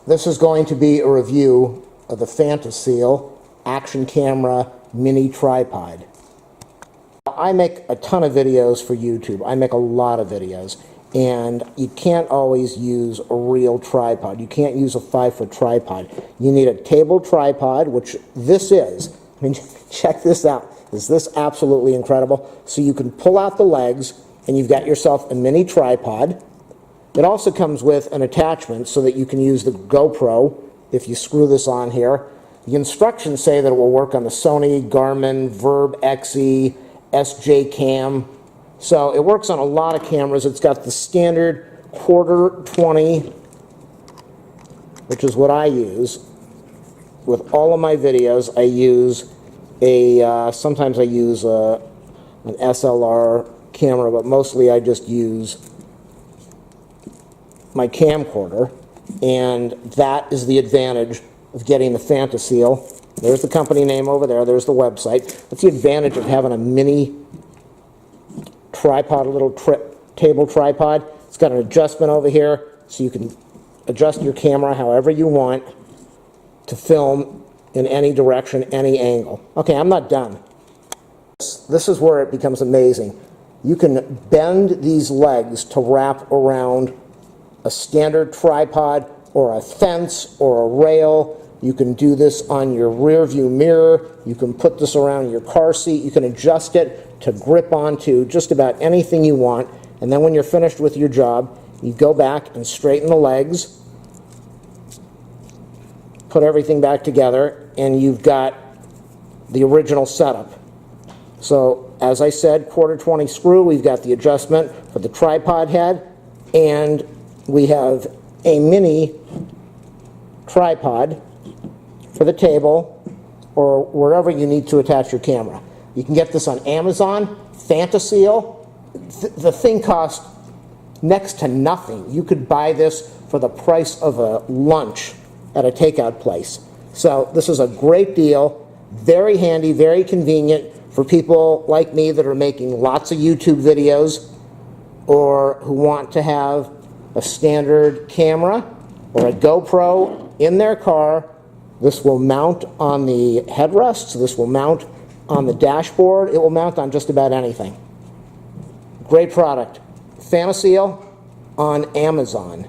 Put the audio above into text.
This is going to be a review of the FANTASEAL action camera mini tripod. I make a ton of videos for YouTube. I make a lot of videos, and you can't always use a real tripod. You can't use a 5-foot tripod. You need a table tripod, which this is. I mean, check this out. Is this absolutely incredible? So you can pull out the legs, and you've got yourself a mini tripod. It also comes with an attachment so that you can use the GoPro if you screw this on here. The instructions say that it will work on the Sony, Garmin, Virb XE, SJCAM. So it works on a lot of cameras. It's got the standard quarter 20, which is what I use. With all of my videos, I use sometimes I use an SLR camera, but mostly I just use my camcorder, and that is the advantage of getting the FANTASEAL. There's the company name over there, there's the website. That's the advantage of having a mini tripod, a little table tripod. It's got an adjustment over here, so you can adjust your camera however you want to film in any direction, any angle. Okay, I'm not done. This is where it becomes amazing. You can bend these legs to wrap around a standard tripod or a fence or a rail. You can do this on your rear view mirror. You can put this around your car seat. You can adjust it to grip onto just about anything you want. And then when you're finished with your job, you go back and straighten the legs, put everything back together, and you've got the original setup. So, as I said, quarter 20 screw, we've got the adjustment for the tripod head, and we have a mini tripod for the table or wherever you need to attach your camera. You can get this on Amazon, FANTASEAL. The thing costs next to nothing. You could buy this for the price of a lunch at a takeout place. So this is a great deal, very handy, very convenient for people like me that are making lots of YouTube videos or who want to have a standard camera or a GoPro in their car. This will mount on the headrests. This will mount on the dashboard. It will mount on just about anything. Great product. FANTASEAL on Amazon.